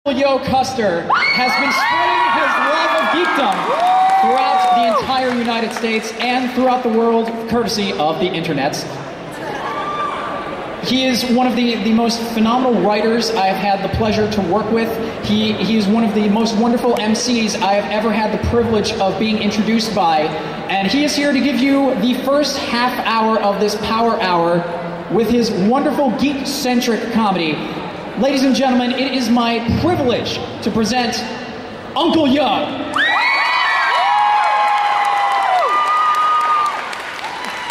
Yo Custer has been spreading his love of geekdom throughout the entire United States and throughout the world, courtesy of the internets. He is one of the most phenomenal writers I have had the pleasure to work with. He is one of the most wonderful MCs I have ever had the privilege of being introduced by. And he is here to give you the first half hour of this power hour with his wonderful geek-centric comedy. Ladies and gentlemen, it is my privilege to present Uncle Young.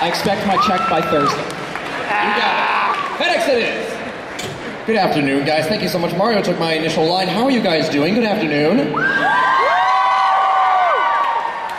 I expect my check by Thursday. You got it. FedEx it is. Good afternoon, guys. Thank you so much. Mario took my initial line. How are you guys doing? Good afternoon.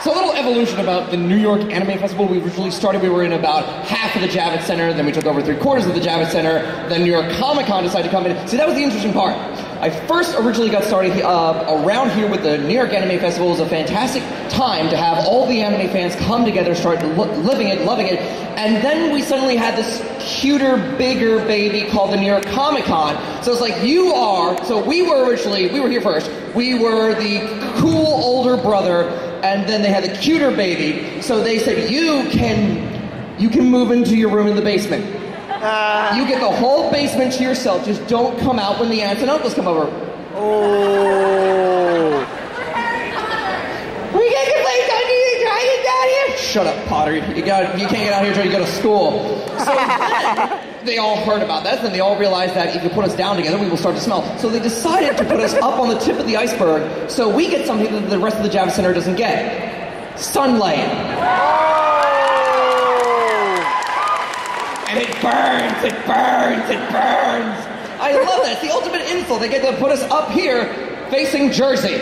So a little evolution about the New York Anime Festival. We originally started, we were in about half of the Javits Center, then we took over 3/4 of the Javits Center, then New York Comic Con decided to come in. See, that was the interesting part. I first originally got started around here with the New York Anime Festival. It was a fantastic time to have all the anime fans come together, start living it, loving it, and then we suddenly had this cuter, bigger baby called the New York Comic Con. So it's like, so we were here first. We were the cool older brother, and then they had the cuter baby. So they said, you can move into your room in the basement. You get the whole basement to yourself. Just don't come out when the aunts and uncles come over. Oh. We can't get late. I need to try to get down here. Shut up, Potter. You can't get out here until you go to school. So they all heard about that. Then they all realized that if you put us down together, we will start to smell. So they decided to put us up on the tip of the iceberg, so we get something that the rest of the Javits Center doesn't get: sunlight. And it burns, it burns, it burns. I love that. It's the ultimate insult. They get to put us up here facing Jersey.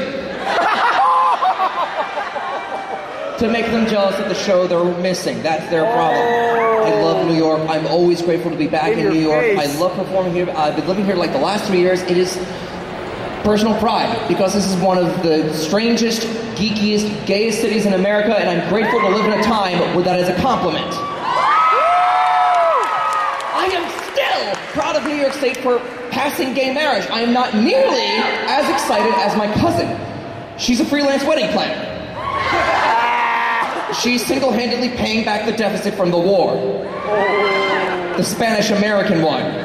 To make them jealous of the show they're missing. That's their problem. I love New York. I'm always grateful to be back in New York. I love performing here. I've been living here like the last 3 years. It is personal pride, because this is one of the strangest, geekiest, gayest cities in America, and I'm grateful to live in a time where that is a compliment. I am still proud of New York State for passing gay marriage. I am not nearly as excited as my cousin. She's a freelance wedding planner. She's single-handedly paying back the deficit from the war. The Spanish-American one.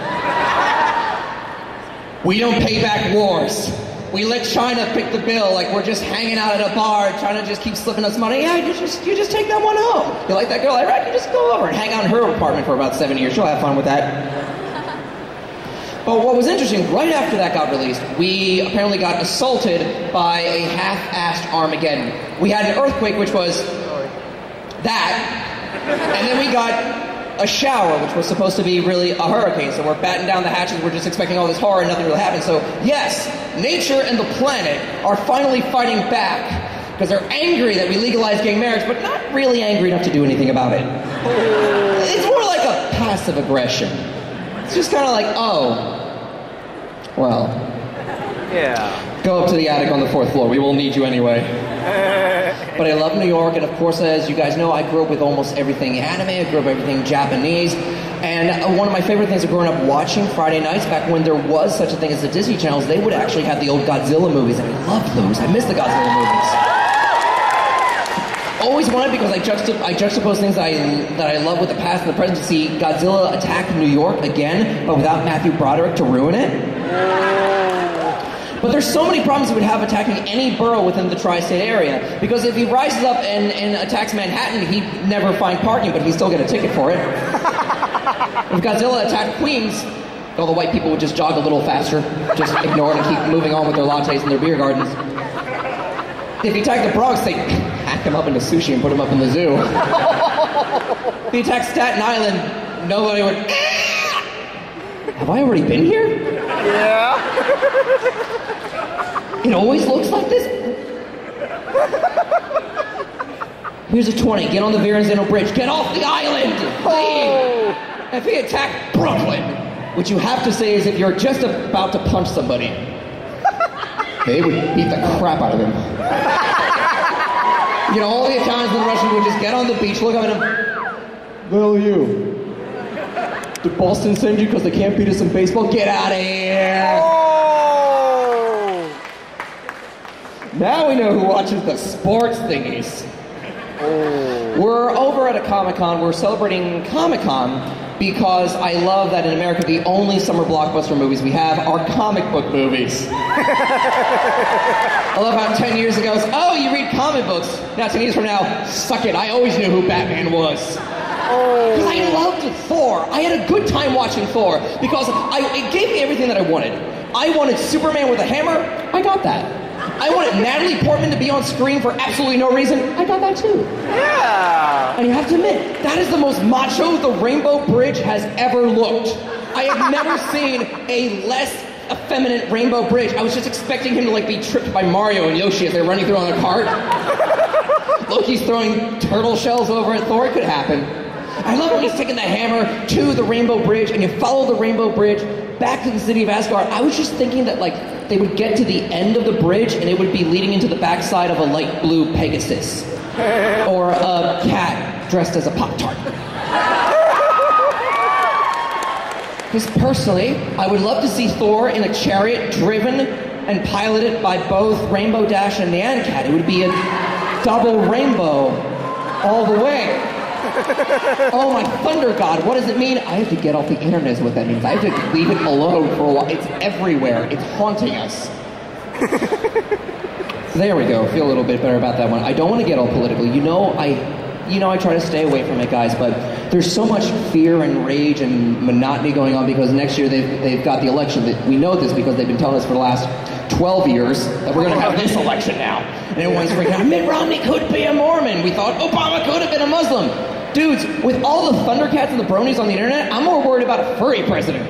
We don't pay back wars. We let China pick the bill, like we're just hanging out at a bar. China just keeps slipping us money. Yeah, you just take that one home. You like that girl? All right, you just go over and hang out in her apartment for about 7 years. She'll have fun with that. But what was interesting, right after that got released, we apparently got assaulted by a half-assed Armageddon. We had an earthquake, which was that, and then we got a shower, which was supposed to be really a hurricane. So we're batting down the hatches, we're just expecting all this horror and nothing really happened. So yes, nature and the planet are finally fighting back, because they're angry that we legalized gay marriage, but not really angry enough to do anything about it. It's more like a passive aggression. It's just kind of like, oh, well, yeah. Go up to the attic on the 4th floor. We will need you anyway. But I love New York, and of course, as you guys know, I grew up with almost everything anime. I grew up with everything Japanese. And one of my favorite things of growing up watching Friday nights, back when there was such a thing as the Disney channels, they would actually have the old Godzilla movies, and I loved those. I miss the Godzilla movies. Always wanted, because I juxtapose things that I love with the past and the present, to see Godzilla attack New York again, but without Matthew Broderick to ruin it. But there's so many problems he would have attacking any borough within the tri-state area, because if he rises up and attacks Manhattan, he'd never find parking, but he'd still get a ticket for it. If Godzilla attacked Queens, all the white people would just jog a little faster, just ignore it and keep moving on with their lattes and their beer gardens. If he attacked the Bronx, they'd hack him up into sushi and put him up in the zoo. If he attacked Staten Island, nobody would... Have I already been here? Yeah. It always looks like this? Here's a 20. Get on the Verrazano Bridge. Get off the island! Leave! If he attacked Brooklyn, which you have to say is if you're just about to punch somebody, they would beat the crap out of him. You know, all the Italians and the Russians would just get on the beach, look up at him. The hell are you? Did Boston send you because they can't beat us in baseball? Get out of here! Oh. Now we know who watches the sports thingies. Oh. We're over at a Comic-Con. We're celebrating Comic-Con because I love that in America the only summer blockbuster movies we have are comic book movies. I love how 10 years ago, oh, you read comic books. Now 10 years from now, suck it, I always knew who Batman was. Because I loved Thor. I had a good time watching Thor because it gave me everything that I wanted. I wanted Superman with a hammer. I got that. I wanted Natalie Portman to be on screen for absolutely no reason. I got that too. Yeah. And you have to admit, that is the most macho the Rainbow Bridge has ever looked. I have never seen a less effeminate Rainbow Bridge. I was just expecting him to like be tripped by Mario and Yoshi as they're running through on a cart. Loki's throwing turtle shells over at Thor. It could happen. I love when he's taking the hammer to the Rainbow Bridge and you follow the Rainbow Bridge back to the city of Asgard. I was just thinking that like they would get to the end of the bridge and it would be leading into the backside of a light blue Pegasus. Or a cat dressed as a Pop-Tart. Because personally, I would love to see Thor in a chariot driven and piloted by both Rainbow Dash and Nyan Cat. It would be a double rainbow all the way. Oh my thunder god, what does it mean? I have to get off the internet is what that means. I have to leave it alone for a while. It's everywhere. It's haunting us. There we go. Feel a little bit better about that one. I don't want to get all political. You know I try to stay away from it, guys, but there's so much fear and rage and monotony going on because next year they've got the election. We know this because they've been telling us for the last 12 years that we're going to have this election now. And everyone's freaking out. Mitt Romney could be a Mormon. We thought Obama could have been a Muslim. Dudes, with all the Thundercats and the bronies on the internet, I'm more worried about a furry president.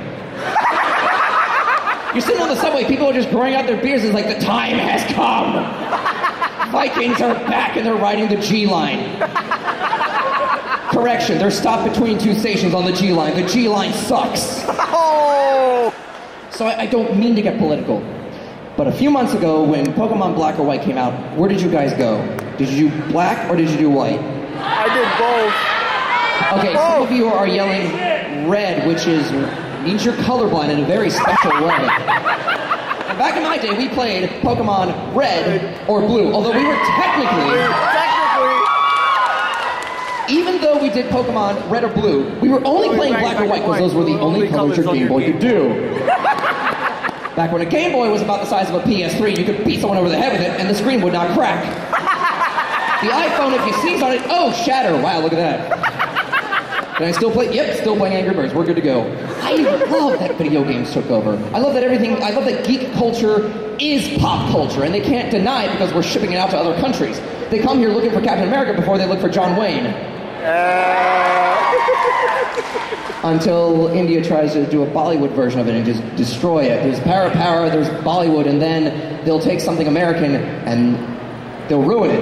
You're sitting on the subway, people are just growing out their beards. It's like, the time has come. Vikings are back and they're riding the G line. Correction, they're stopped between two stations on the G line. The G line sucks. Oh. So I don't mean to get political. But a few months ago, when Pokemon Black or White came out, where did you guys go? Did you do black or did you do white? I did both. Okay, some of you are yelling red, which means you're colorblind in a very special way. And back in my day, we played Pokemon Red or Blue, although we were technically, even though we did Pokemon Red or Blue, we were only playing Black or White because those were the only colors your Game Boy could do. Back when a Game Boy was about the size of a PS3, you could beat someone over the head with it and the screen would not crack. The iPhone, if you sneeze on it, oh, shatter. Wow, look at that. Can I still play? Yep, still playing Angry Birds. We're good to go. I love that video games took over. I love that geek culture is pop culture, and they can't deny it because we're shipping it out to other countries. They come here looking for Captain America before they look for John Wayne. Until India tries to do a Bollywood version of it and just destroy it. There's Para, there's Bollywood, and then they'll take something American and they'll ruin it.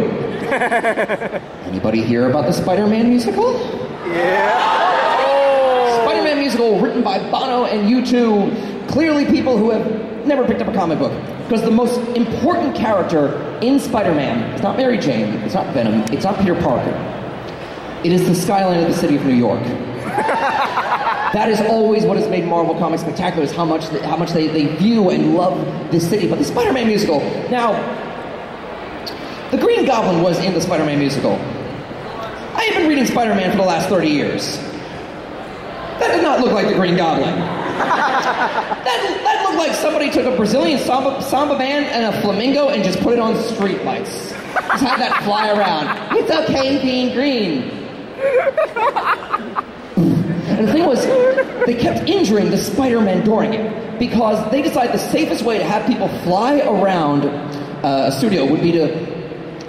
Anybody hear about the Spider-Man musical? Yeah. Oh. Spider-Man musical written by Bono and U2. Clearly people who have never picked up a comic book. Because the most important character in Spider-Man is not Mary Jane, it's not Venom, it's not Peter Parker. It is the skyline of the city of New York. That is always what has made Marvel Comics spectacular, is how much they view and love this city. But the Spider-Man musical, now, the Green Goblin was in the Spider-Man musical. I have been reading Spider-Man for the last 30 years. That did not look like the Green Goblin. That looked like somebody took a Brazilian samba band and a flamingo and just put it on streetlights. Just had that fly around. It's okay being green. And the thing was, they kept injuring the Spider-Man during it because they decided the safest way to have people fly around a studio would be to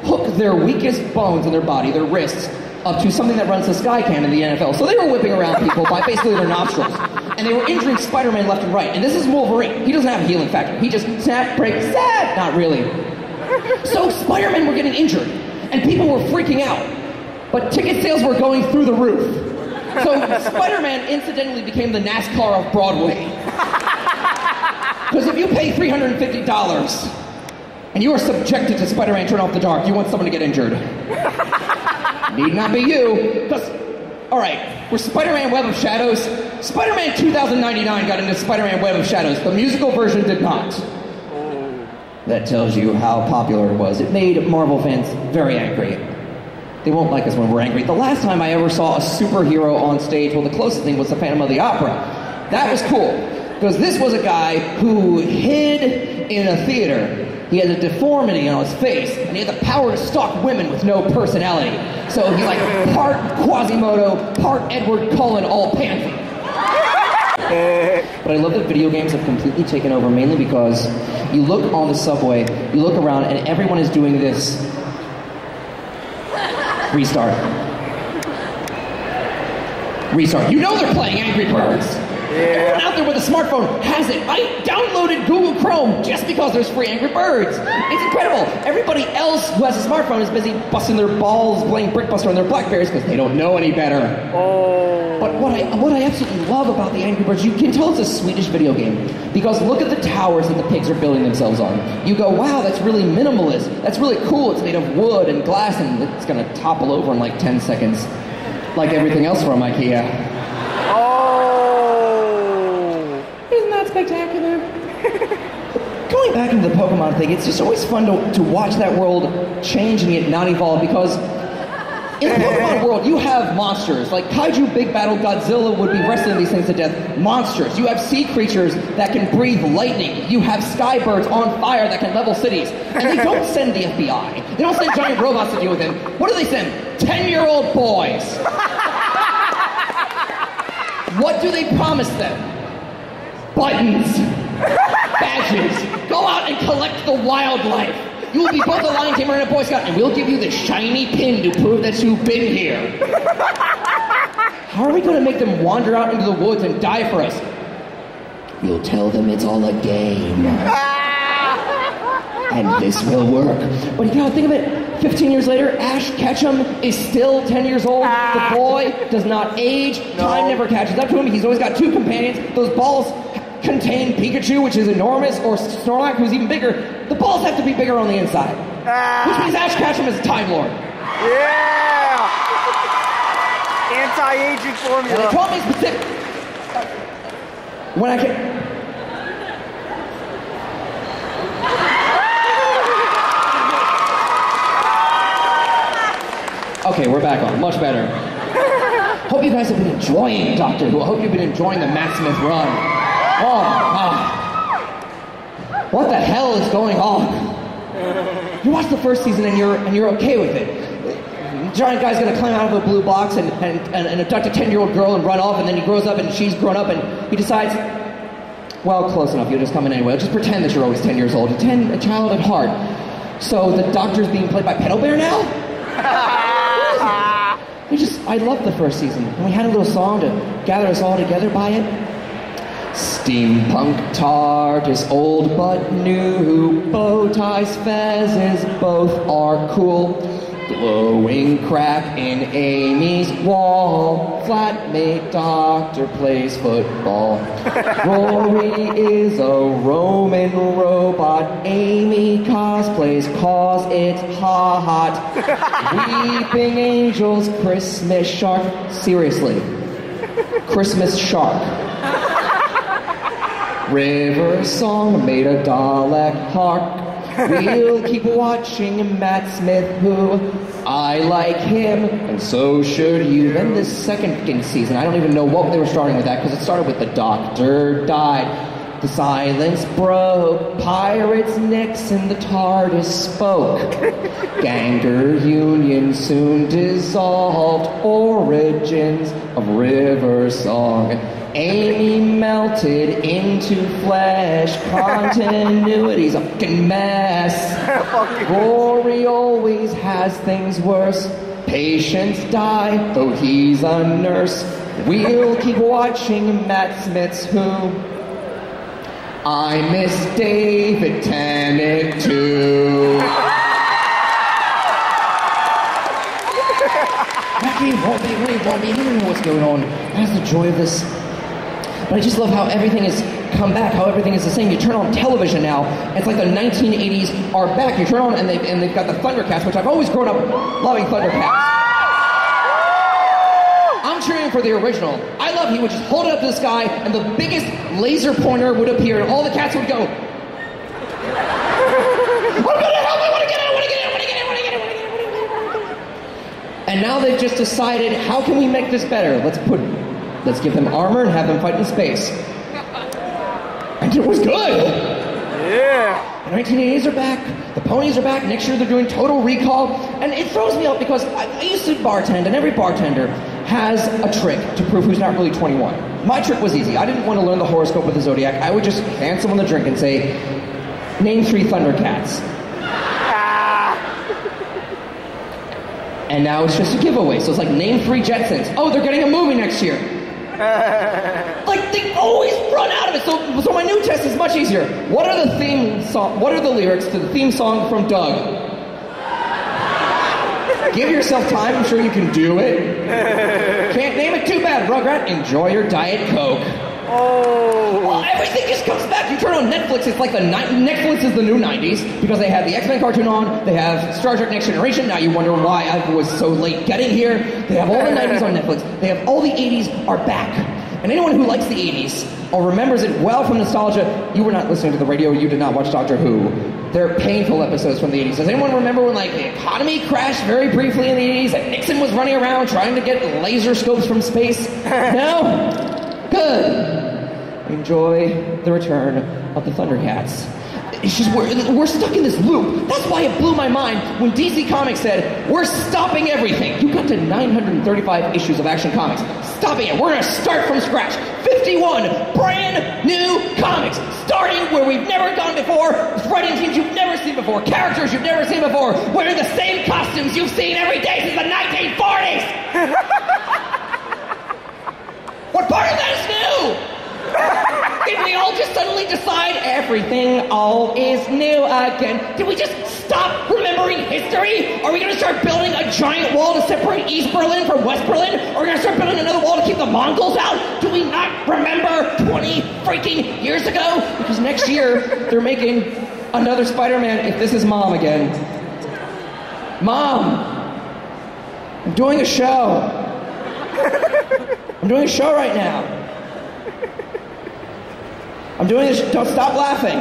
hook their weakest bones in their body, their wrists, up to something that runs the Skycam in the NFL. So they were whipping around people by basically their nostrils. And they were injuring Spider-Man left and right. And this is Wolverine. He doesn't have a healing factor. He just snap, break, stab. Not really. So Spider-Man were getting injured. And people were freaking out. But ticket sales were going through the roof. So Spider-Man incidentally became the NASCAR of Broadway. Because if you pay $350 and you are subjected to Spider-Man Turn Off the Dark, you want someone to get injured. Need not be you. Because, alright, we're Spider-Man Web of Shadows. Spider-Man 2099 got into Spider-Man Web of Shadows. The musical version did not. That tells you how popular it was. It made Marvel fans very angry. They won't like us when we're angry. The last time I ever saw a superhero on stage, well, the closest thing was the Phantom of the Opera. That was cool, because this was a guy who hid in a theater. He had a deformity on his face, and he had the power to stalk women with no personality. So he's like part Quasimodo, part Edward Cullen, all panther. But I love that video games have completely taken over, mainly because you look on the subway, you look around, and everyone is doing this. Restart. Restart. You know they're playing Angry Birds. Everyone out there with a smartphone has it. I downloaded Google Chrome just because there's free Angry Birds. It's incredible. Everybody else who has a smartphone is busy busting their balls playing Brickbuster on their Blackberries because they don't know any better. Oh. But what I absolutely love about the Angry Birds, you can tell it's a Swedish video game because look at the towers that the pigs are building themselves on. You go, wow, that's really minimalist. That's really cool. It's made of wood and glass and it's going to topple over in like 10 seconds, like everything else from IKEA. Isn't that spectacular? Going back into the Pokemon thing, it's just always fun to watch that world change and yet not evolve because in the Pokemon world, you have monsters. Like Kaiju Big Battle Godzilla would be wrestling these things to death. Monsters. You have sea creatures that can breathe lightning. You have skybirds on fire that can level cities. And they don't send the FBI. They don't send giant robots to deal with them. What do they send? 10-year-old boys. What do they promise them? Buttons, badges. Go out and collect the wildlife. You will be both a Lion Tamer and a Boy Scout, and we'll give you the shiny pin to prove that you've been here. How are we going to make them wander out into the woods and die for us? We'll tell them it's all a game. And this will work. But you gotta think of it, 15 years later, Ash Ketchum is still 10 years old. The boy does not age. No. Time never catches up to him. He's always got two companions. Those balls contain Pikachu, which is enormous, or Snorlax, who's even bigger. The balls have to be bigger on the inside. Which means Ash Ketchum is a Time Lord. Yeah! Anti-aging formula. And they told me specific. When I can. Okay, we're back on. Much better. Hope you guys have been enjoying Doctor Who. I hope you've been enjoying the Matt Smith run. Oh my God. What the hell is going on? You watch the first season and you're okay with it. The giant guy's gonna climb out of a blue box and abduct a 10-year-old girl and run off, and then he grows up and she's grown up and he decides, well, close enough, you'll just come in anyway. Just pretend that you're always 10 years old. A child at heart. So the Doctor's being played by Pedal Bear now? I loved the first season. And we had a little song to gather us all together by it. Steampunk TARDIS, old but new. Bow ties, fezzes, both are cool. Glowing crack in Amy's wall. Flatmate Doctor plays football. Rory is a Roman robot. Amy cosplays cause it's hot. Weeping Angels, Christmas Shark. Seriously. Christmas Shark. River Song made a Dalek hark. We'll keep watching Matt Smith, who I like him, and so should you. Then the second season, I don't even know what they were starting with that, because it started with the Doctor died, the silence broke, pirates Nixon, the TARDIS spoke. Ganger Union soon dissolved, origins of River Song. Amy melted into flesh, continuity's a fucking mess. Rory always has things worse. Patients die, though he's a nurse. We'll keep watching Matt Smith's Who. I miss David Tennant too. Wacky, won't be, I don't know what's going on. That's the joy of this. But I just love how everything has come back, how everything is the same. You turn on television now, it's like the 1980s are back. You turn on and they've got the Thundercats, which I've always grown up loving Thundercats. I'm cheering for the original. I love he would just hold it up to the sky and the biggest laser pointer would appear and all the cats would go. now they've just decided, how can we make this better? Let's give them armor and have them fight in space. And it was good. Yeah. The 1980s are back. The ponies are back. Next year they're doing Total Recall. And it throws me out because I used to bartend, and every bartender has a trick to prove who's not really 21. My trick was easy. I didn't want to learn the horoscope of the zodiac. I would just hand someone the drink and say, name 3 Thundercats. And now it's just a giveaway. So it's like, name 3 Jetsons. Oh, they're getting a movie next year. Like, they always run out of it. So my new test is much easier. What are the lyrics to the theme song from Doug? Give yourself time. I'm sure you can do it. Can't name it, too bad. Rugrat, enjoy your Diet Coke. Oh. Well, everything just comes back. You turn on Netflix, it's like Netflix is the new 90s because they have the X-Men cartoon on, they have Star Trek Next Generation. Now you wonder why I was so late getting here. They have all the 90s on Netflix. They have all the 80s are back. And anyone who likes the 80s or remembers it well from nostalgia, you were not listening to the radio, you did not watch Doctor Who. They're painful episodes from the 80s. Does anyone remember when, like, the economy crashed very briefly in the 80s and Nixon was running around trying to get laser scopes from space? No? Good. Enjoy the return of the Thundercats. It's just, we're stuck in this loop. That's why it blew my mind when DC Comics said, we're stopping everything. You got to 935 issues of Action Comics. Stopping it. We're going to start from scratch. 51 brand new comics, starting where we've never gone before, writing teams you've never seen before, characters you've never seen before, wearing the same costumes you've seen every day since the 1940s. What part of that is new? Did we all just suddenly decide everything all is new again? Did we just stop remembering history? Are we going to start building a giant wall to separate East Berlin from West Berlin? Are we going to start building another wall to keep the Mongols out? Do we not remember 20 freaking years ago? Because next year, they're making another Spider-Man, if this is Mom again. Mom! I'm doing a show. I'm doing a show right now. I'm doing this. Don't stop laughing.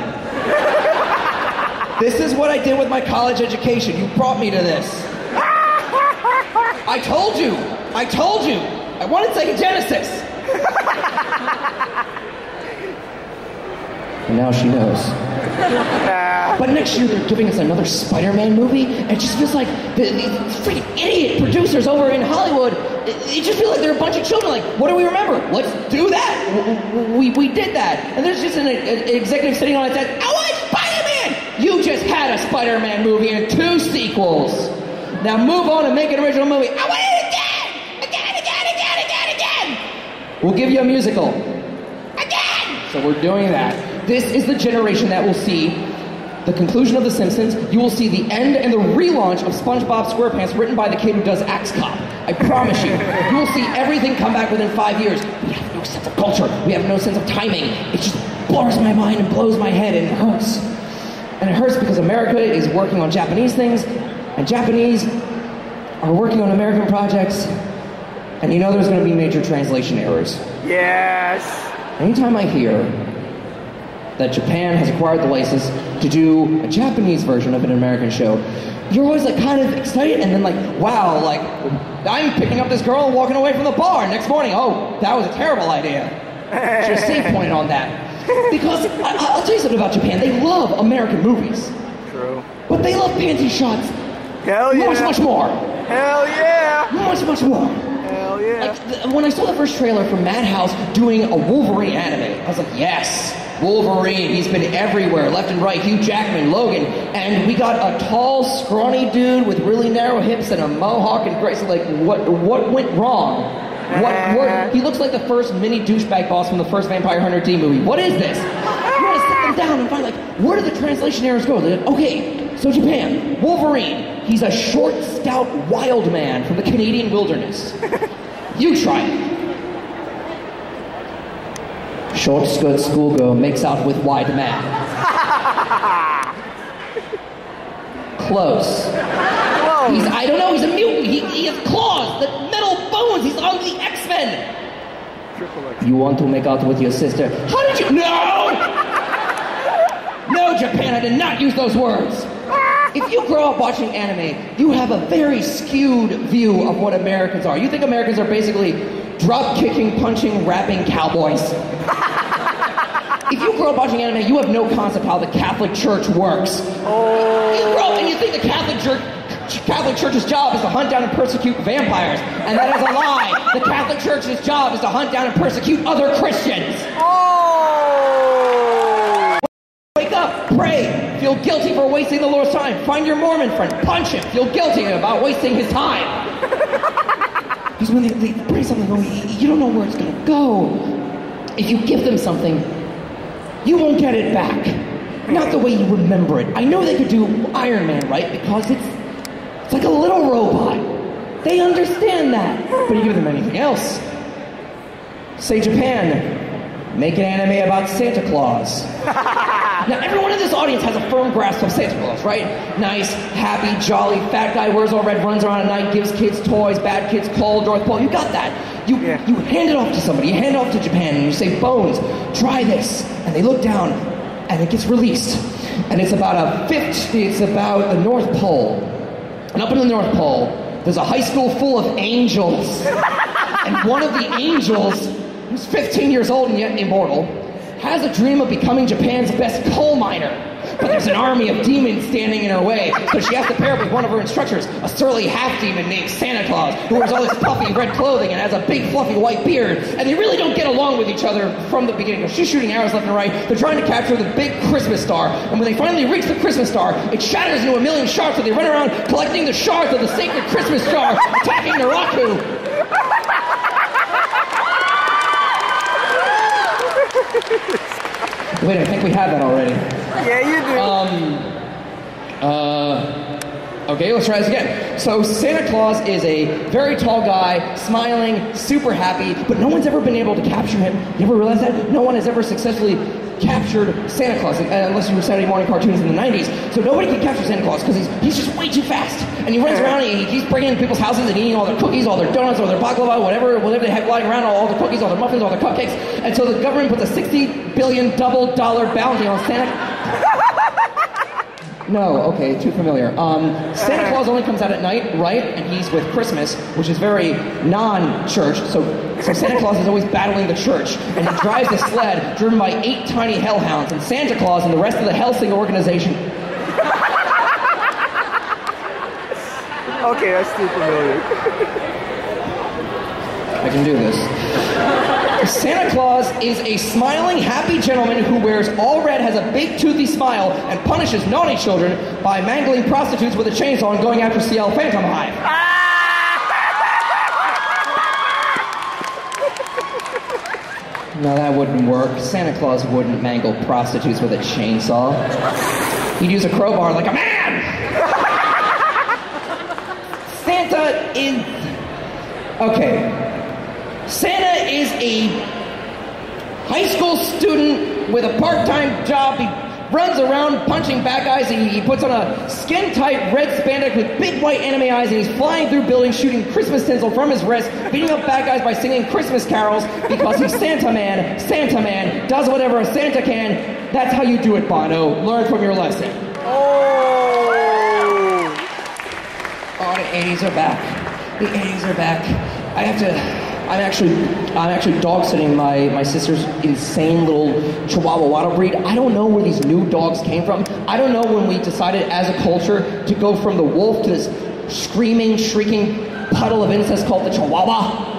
This is what I did with my college education. You brought me to this. I told you. I wanted Sega Genesis. And now she knows. But next year they're giving us another Spider-Man movie, and it just feels like the freaking idiot producers over in Hollywood, it just feels like they're a bunch of children. Like, what do we remember? Let's do that. We did that. And there's just an executive sitting on it that says, I want Spider-Man! You just had a Spider-Man movie and 2 sequels. Now move on and make an original movie. I want it again! Again! We'll give you a musical. Again! So we're doing that. This is the generation that will see the conclusion of The Simpsons. You will see the end and the relaunch of SpongeBob SquarePants written by the kid who does Axe Cop. I promise you. You will see everything come back within 5 years. We have no sense of culture. We have no sense of timing. It just blows my mind and blows my head and it hurts. And it hurts because America is working on Japanese things and Japanese are working on American projects. And you know there's going to be major translation errors. Yes. Anytime I hear that Japan has acquired the license to do a Japanese version of an American show, you're always like kind of excited and then like, wow, like I'm picking up this girl and walking away from the bar. Next morning, oh, that was a terrible idea. Should have save pointed on that. Because I'll tell you something about Japan. They love American movies. True. But they love panty shots. Hell yeah. Much more. Hell yeah. Much more. Hell yeah. Like, when I saw the first trailer for Madhouse doing a Wolverine anime, I was like, yes, Wolverine. He's been everywhere, left and right. Hugh Jackman, Logan. And we got a tall, scrawny dude with really narrow hips and a mohawk and gray. So like, what went wrong? What? He looks like the first mini douchebag boss from the first Vampire Hunter D movie. What is this? You gotta sit them down and find like, where do the translation errors go? They're like, okay, so Japan, Wolverine. He's a short, stout, wild man from the Canadian wilderness. You try it. Short skirt schoolgirl makes out with wide man. Close. I don't know, he's a mutant. He has claws, the metal bones. He's on the X-Men. You want to make out with your sister? How did you? No! No, Japan, I did not use those words. If you grow up watching anime, you have a very skewed view of what Americans are. You think Americans are basically drop-kicking, punching, rapping cowboys. If you grow up watching anime, you have no concept how the Catholic Church works. Oh. You grow up and you think the Catholic Church's job is to hunt down and persecute vampires. And that is a lie. The Catholic Church's job is to hunt down and persecute other Christians. Oh. Wake up, pray, feel guilty for wasting the Lord's time. Find your Mormon friend, punch him, feel guilty about wasting his time. Because when they pray something, you don't know where it's going to go. If you give them something, you won't get it back. Not the way you remember it. I know they could do Iron Man, right? Because it's like a little robot. They understand that. But you give them anything else. Say Japan, make an anime about Santa Claus. Now, everyone in this audience has a firm grasp of Santa Claus, right? Nice, happy, jolly, fat guy, wears all red, runs around at night, gives kids toys, bad kids cold, North Pole. You got that. You hand it off to somebody. You hand it off to Japan, and you say, Bones, try this. And they look down, and it gets released. And it's about the North Pole. And up in the North Pole, there's a high school full of angels. And one of the angels, who's 15 years old and yet immortal, has a dream of becoming Japan's best coal miner. But there's an army of demons standing in her way, so she has to pair up with one of her instructors, a surly half-demon named Santa Claus, who wears all this puffy red clothing and has a big fluffy white beard, and they really don't get along with each other from the beginning. She's shooting arrows left and right, they're trying to capture the big Christmas star, and when they finally reach the Christmas star, it shatters into a million shards, so they run around collecting the shards of the sacred Christmas star, attacking Naraku. Wait, I think we had that already. Yeah, you do. Okay, let's try this again. So Santa Claus is a very tall guy, smiling, super happy, but no one's ever been able to capture him. You ever realize that? No one has ever successfully captured Santa Claus, unless you were Saturday morning cartoons in the 90s. So nobody can capture Santa Claus because he's just way too fast. And he runs around and he's breaking into people's houses and eating all their cookies, all their donuts, all their baklava, whatever they have lying around, all the cookies, all their muffins, all their cupcakes. And so the government puts a $60 billion double-dollar bounty on Santa. No, okay, too familiar. Santa Claus only comes out at night, right? And he's with Christmas, which is very non-church. So Santa Claus is always battling the church. And he drives a sled driven by 8 tiny hellhounds. And Santa Claus and the rest of the Helsing organization... Okay, that's too familiar. I can do this. Santa Claus is a smiling, happy gentleman who wears all red, has a big toothy smile, and punishes naughty children by mangling prostitutes with a chainsaw and going after CL Phantom Hive. No, that wouldn't work. Santa Claus wouldn't mangle prostitutes with a chainsaw. He'd use a crowbar like a man! Santa is... Okay. Santa is a high school student with a part-time job. He runs around punching bad guys. He puts on a skin-tight red spandex with big white anime eyes, and he's flying through buildings shooting Christmas tinsel from his wrist, beating up bad guys by singing Christmas carols because he's Santa Man. Santa Man does whatever a Santa can. That's how you do it, Bono. Learn from your lesson. Oh, the 80s are back. The 80s are back. I'm actually dog sitting my sister's insane little Chihuahua Wattle breed. I don't know where these new dogs came from. I don't know when we decided as a culture to go from the wolf to this screaming, shrieking puddle of incest called the Chihuahua.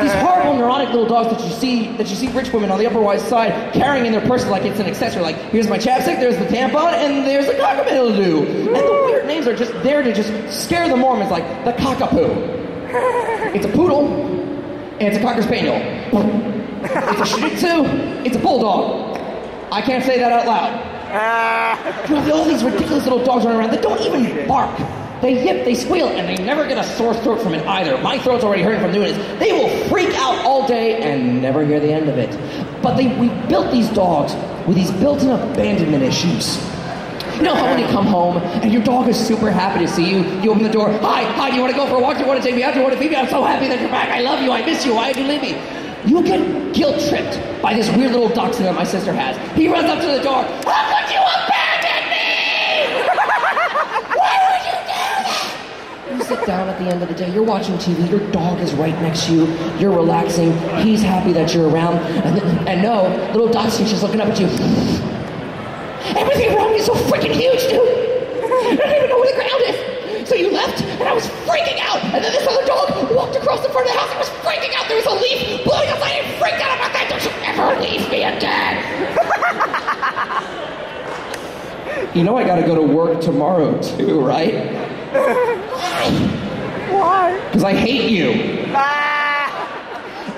These horrible neurotic little dogs that you see rich women on the Upper West Side carrying in their purses like it's an accessory. Like, here's my chapstick, there's the tampon, and there's the cockapoo. And the weird names are just there to just scare the Mormons, like the cockapoo. It's a poodle. And it's a Cocker Spaniel. It's a Shih Tzu. It's a Bulldog. I can't say that out loud. You have all these ridiculous little dogs running around that don't even bark. They yip, they squeal, and they never get a sore throat from it either. My throat's already hurting from doing this. They will freak out all day and never hear the end of it. But we built these dogs with these built-in abandonment issues. You know how when you come home and your dog is super happy to see you, you open the door, hi, do you want to go for a walk? Do you want to take me out? Do you want to feed me? I'm so happy that you're back. I love you. I miss you. Why did you leave me? You get guilt-tripped by this weird little dachshund that my sister has. He runs up to the door, how could you abandon me? sit down at the end of the day, you're watching TV, your dog is right next to you, you're relaxing, he's happy that you're around, and no, little Dotsy's just looking up at you. Everything around me is so freaking huge, dude. I don't even know where the ground is. So you left, and I was freaking out, and then this other dog walked across the front of the house and was freaking out. There was a leaf blowing outside and freaked out about that. Don't you ever leave me again. You know I gotta go to work tomorrow too, right? Why? Because I hate you.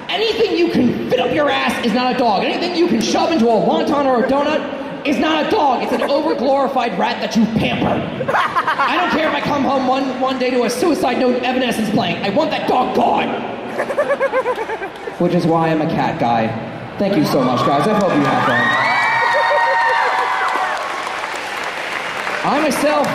Anything you can fit up your ass is not a dog. Anything you can shove into a wonton or a donut is not a dog. It's an over-glorified rat that you pamper. I don't care if I come home one day to a Suicide Note Evanescence playing. I want that dog gone. Which is why I'm a cat guy. Thank you so much, guys. I hope you have fun. I myself,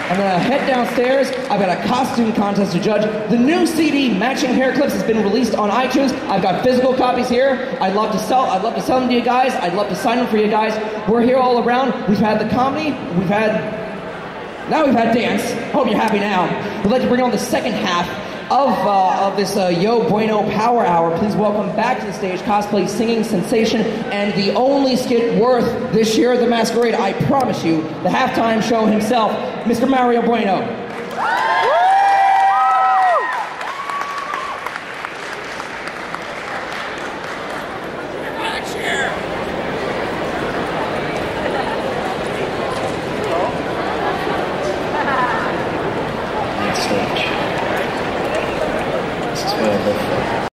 I'm gonna head downstairs. I've got a costume contest to judge. The new CD, Matching Hair Clips, has been released on iTunes. I've got physical copies here. I'd love to sell them to you guys. I'd love to sign them for you guys. We're here all around. We've had the comedy. Now we've had dance. Hope you're happy now. We'd like to bring on the second half of this Yo Bueno Power Hour. Please welcome back to the stage cosplay singing sensation and the only skit worth this year at the Masquerade, I promise you, the halftime show himself, Mr. Mario Bueno.